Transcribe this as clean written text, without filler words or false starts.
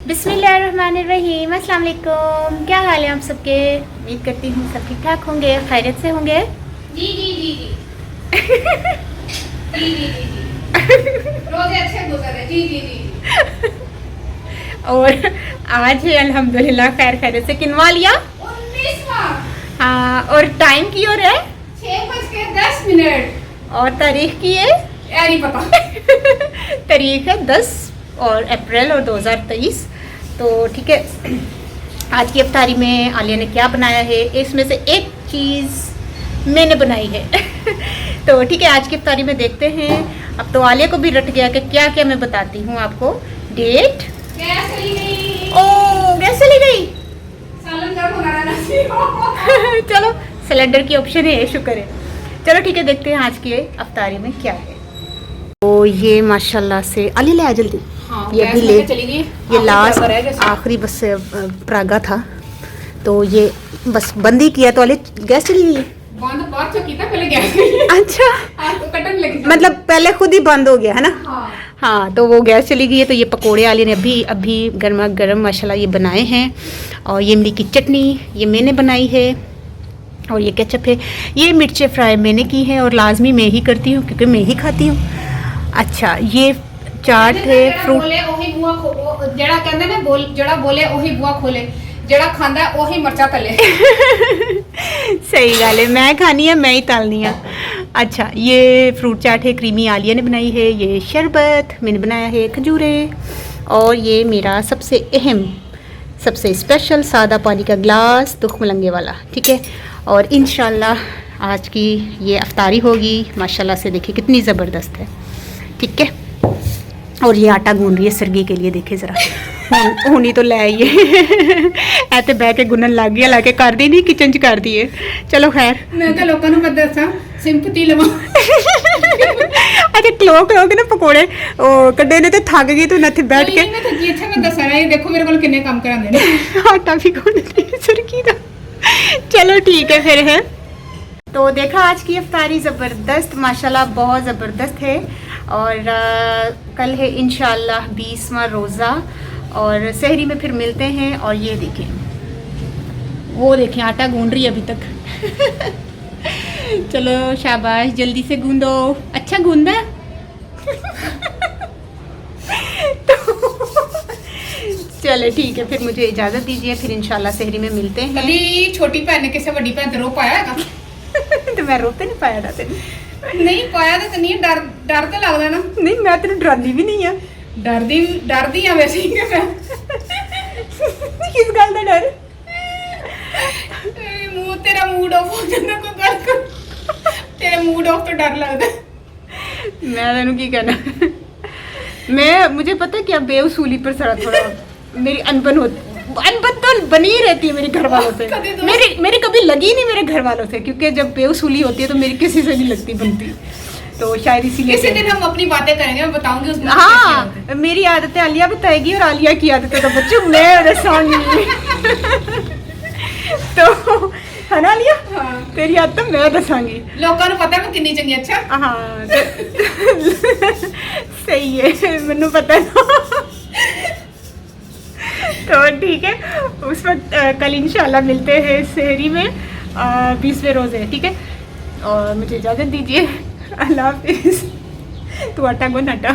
बिस्मिल्लाहिर्रहमानिर्रहीम। अस्सलाम वालेकुम। क्या हाल है आप सबके? उम्मीद करती हूँ सब ठीक ठाक होंगे, खैरियत से होंगे। जी जी जी जी जी जी जी रोजे अच्छे गुजर रहे। जी जी जी और आज है अल्हम्दुलिल्लाह खैर खैरियत से किनवा लिया 19वां। हाँ, और टाइम की ओर है 6:10 और तारीख की है यार नहीं पता। तारीख है 10 और अप्रैल और 2023। तो ठीक है, आज की इफ्तारी में आलिया ने क्या बनाया है, इसमें से एक चीज़ मैंने बनाई है तो ठीक है, आज की इफ्तारी में देखते हैं। अब तो आलिया को भी रट गया कि क्या क्या मैं बताती हूँ आपको। डेट गैस चली गई। ओ गैस चली गई सालन गर्म होना रहना चलो सिलेंडर की ऑप्शन है, शुक्र है। चलो ठीक है, देखते हैं आज की अफ्तारी में क्या है। तो ये माशाल्लाह से आलिया ले आ जल्दी। हाँ, ये भी ले चली गई। ये लास्ट आखिरी बस परागा था, तो ये बस बंद ही किया तो आलिया गैस चली गई। बंद बहुत चुकी था, पहले गैस गई। अच्छा, आपको कटन लगी मतलब पहले खुद ही बंद हो गया है ना। हाँ। हाँ, तो वो गैस चली गई है। तो ये पकोड़े आलिया ने अभी अभी गर्मा गर्म माशाल्लाह ये बनाए हैं, और ये इमली की चटनी ये मैंने बनाई है, और ये केचप है। ये मिर्चें फ्राई मैंने की है और लाजमी मैं ही करती हूँ क्योंकि मैं ही खाती हूँ। अच्छा, ये चाट है फ्रूट। बोले ओही बुआ खो जड़ा कहंदे ने बोल जड़ा बोले ओही बुआ खोले, जड़ा खांदा है ओही मरचा तले सही गल है, मैं खानी है मैं ही तलनी है। अच्छा, ये फ्रूट चाट है, क्रीमी आलिया ने बनाई है। ये शरबत मैंने बनाया है, खजूरे। और ये मेरा सबसे अहम सबसे स्पेशल सादा पानी का ग्लास दुख मलंगे वाला, ठीक है। और इंशाल्लाह आज की ये अफ्तारी होगी माशाल्लाह से, देखिए कितनी ज़बरदस्त है, ठीक है। और ये आटा गूंद रही है सरगी के लिए, देखे ज़रा हुनी तो ले आइए ऐसे बह के गुनन लग गया, लाके कर दी नहीं किचन च कर दिए। चलो खैर, मैं तो लोगों को दसा सिंपति लवा अच्छा क्लो क्लो के ना पकोड़े कड्डे ने तो थक गई तो नथे बैठ के मैं तो जी अच्छा मैं दसा रहा, ये देखो मेरे को कितने काम करांदे ने आटा भी गूंद रही है सरगी का। चलो ठीक है फिर है। तो देखा, आज की इफ्तारी ज़बरदस्त माशाल्लाह बहुत ज़बरदस्त है। और कल है इंशाल्लाह 20वां रोज़ा, और सहरी में फिर मिलते हैं। और ये देखें, वो देखें आटा गूंद रही है अभी तक चलो शाबाश, जल्दी से गूंदो, अच्छा गूंदा तो चले ठीक है, फिर मुझे इजाज़त दीजिए, फिर इंशाल्लाह सहरी में मिलते हैं। कभी छोटी भैन ने किसी बड़ी भैन ते रो पाया है तो मैं रोते नहीं पाया था तेन नहीं पाया तो नहीं, डर डर तो लगदा ना। नहीं, मैं तेन डरानी भी नहीं है। डरदी आ वैसे ही मैं किस गल का डर? मुंह तेरा मूड ऑफ हो जाता कोई गल कर, तेरा मूड ऑफ तो डर लगदा। मैं तेन की कहना, मैं मुझे पता है क्या बेउसूली पर सारा थोड़ा मेरी अनबन तो बनी ही रहती है मेरे घर वालों से। मेरी कभी लगी नहीं मेरे घर वालों से, क्योंकि जब बेउसूली होती है तो मेरी किसी से नहीं लगती बनती, तो शायद इसीलिए किसी दिन हम अपनी बातें करेंगे, मैं बताऊंगी उसमें। हाँ, मेरी आदतें आलिया बताएगी और आलिया की आदतें तो बच्चों मैं दसाऊंगी तो है ना आलिया? हाँ। तेरी आदत मैं दसांगी, लोगों को पता है मैं कितनी चंगी। अच्छा हाँ सही है, मैनू पता है तो ठीक है, उस वक्त कल इंशाल्लाह मिलते हैं सहरी में 20वें रोज़े, ठीक है। और मुझे इजाज़त दीजिए, अल्लाह हाफिज़। तू आटा गुन आटा